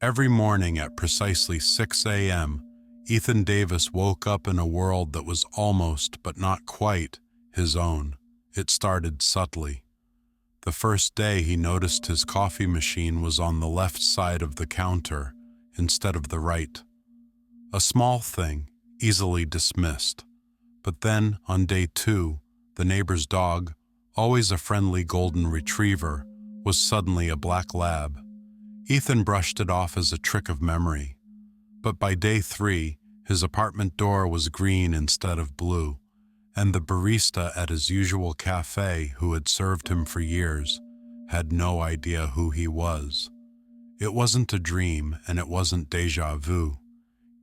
Every morning at precisely 6 a.m., Ethan Davis woke up in a world that was almost, but not quite, his own. It started subtly. The first day he noticed his coffee machine was on the left side of the counter instead of the right. A small thing, easily dismissed. But then, on day 2, the neighbor's dog, always a friendly golden retriever, was suddenly a black lab. Ethan brushed it off as a trick of memory. But by day 3, his apartment door was green instead of blue, and the barista at his usual cafe, who had served him for years, had no idea who he was. It wasn't a dream, and it wasn't déjà vu.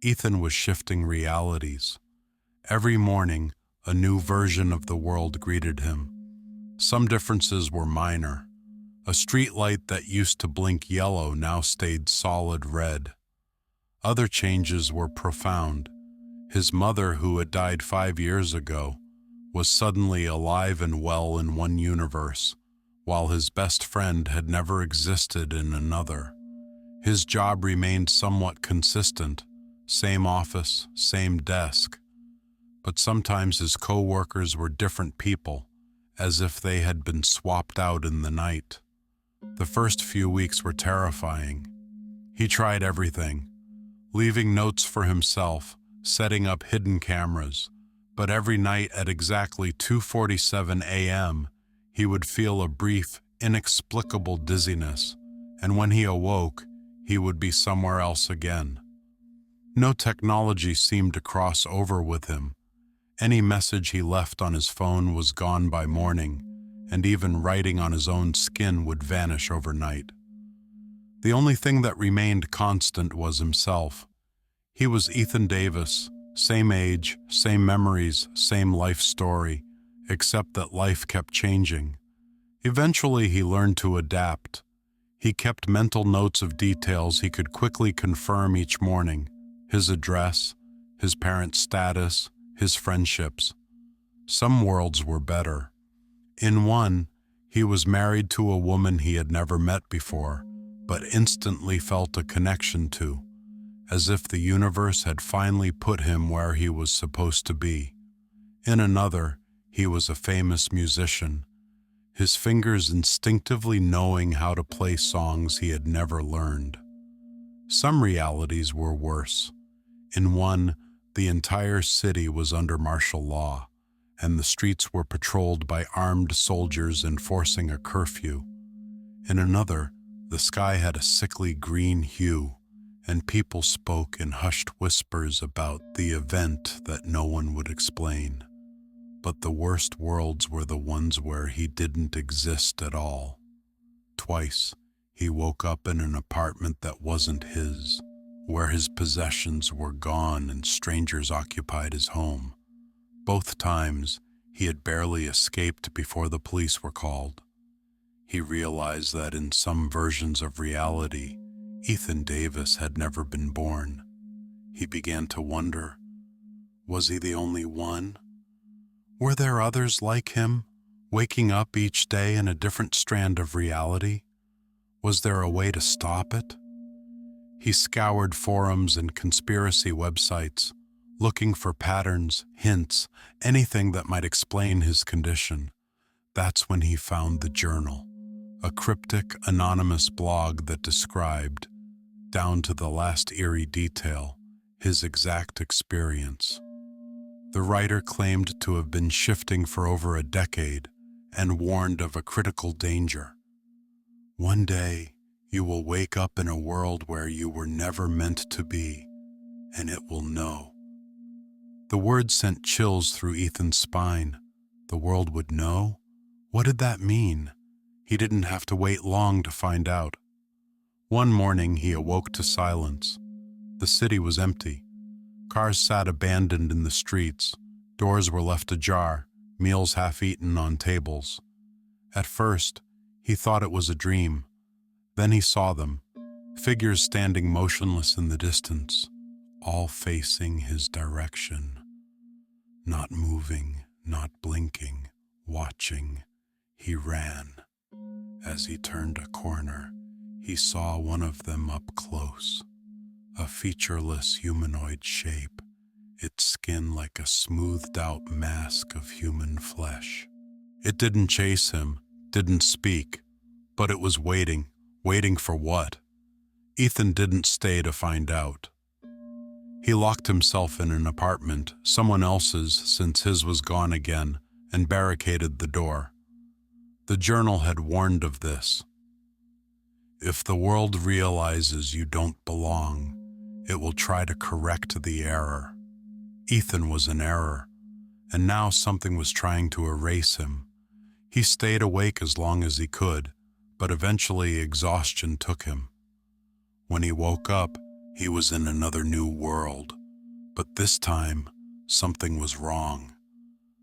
Ethan was shifting realities. Every morning, a new version of the world greeted him. Some differences were minor. A street light that used to blink yellow now stayed solid red. Other changes were profound. His mother, who had died 5 years ago, was suddenly alive and well in one universe, while his best friend had never existed in another. His job remained somewhat consistent, same office, same desk. But sometimes his co-workers were different people, as if they had been swapped out in the night. The first few weeks were terrifying. He tried everything, leaving notes for himself, setting up hidden cameras, but every night at exactly 2:47 a.m., he would feel a brief, inexplicable dizziness, and when he awoke, he would be somewhere else again. No technology seemed to cross over with him. Any message he left on his phone was gone by morning, and even writing on his own skin would vanish overnight. The only thing that remained constant was himself. He was Ethan Davis, same age, same memories, same life story, except that life kept changing. Eventually he learned to adapt. He kept mental notes of details he could quickly confirm each morning: his address, his parents' status, his friendships. Some worlds were better. In one, he was married to a woman he had never met before, but instantly felt a connection to, as if the universe had finally put him where he was supposed to be. In another, he was a famous musician, his fingers instinctively knowing how to play songs he had never learned. Some realities were worse. In one, the entire city was under martial law, and the streets were patrolled by armed soldiers enforcing a curfew. In another, the sky had a sickly green hue, and people spoke in hushed whispers about the event that no one would explain. But the worst worlds were the ones where he didn't exist at all. Twice, he woke up in an apartment that wasn't his, where his possessions were gone and strangers occupied his home. Both times, he had barely escaped before the police were called. He realized that in some versions of reality, Ethan Davis had never been born. He began to wonder, was he the only one? Were there others like him, waking up each day in a different strand of reality? Was there a way to stop it? He scoured forums and conspiracy websites, looking for patterns, hints, anything that might explain his condition. That's when he found the journal, a cryptic, anonymous blog that described, down to the last eerie detail, his exact experience. The writer claimed to have been shifting for over a decade and warned of a critical danger. One day, you will wake up in a world where you were never meant to be, and it will know. The words sent chills through Ethan's spine. The world would know? What did that mean? He didn't have to wait long to find out. One morning he awoke to silence. The city was empty. Cars sat abandoned in the streets. Doors were left ajar, meals half-eaten on tables. At first, he thought it was a dream. Then he saw them, figures standing motionless in the distance, all facing his direction. Not moving, not blinking, watching, he ran. As he turned a corner, he saw one of them up close, a featureless humanoid shape, its skin like a smoothed-out mask of human flesh. It didn't chase him, didn't speak, but it was waiting. Waiting for what? Ethan didn't stay to find out. He locked himself in an apartment, someone else's since his was gone again, and barricaded the door. The journal had warned of this. If the world realizes you don't belong, it will try to correct the error. Ethan was an error, and now something was trying to erase him. He stayed awake as long as he could, but eventually exhaustion took him. When he woke up, he was in another new world, but this time, something was wrong.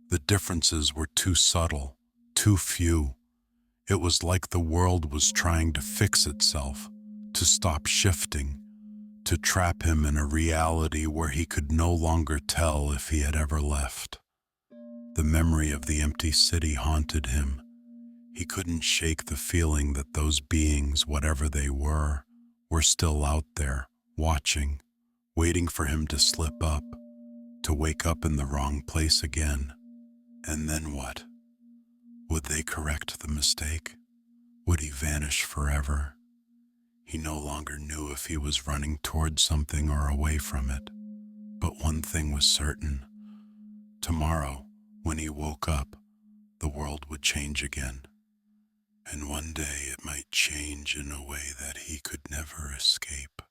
The differences were too subtle, too few. It was like the world was trying to fix itself, to stop shifting, to trap him in a reality where he could no longer tell if he had ever left. The memory of the empty city haunted him. He couldn't shake the feeling that those beings, whatever they were still out there, watching, waiting for him to slip up, to wake up in the wrong place again. And then what? Would they correct the mistake? Would he vanish forever? He no longer knew if he was running towards something or away from it. But one thing was certain. Tomorrow, when he woke up, the world would change again. And one day it might change in a way that he could never escape.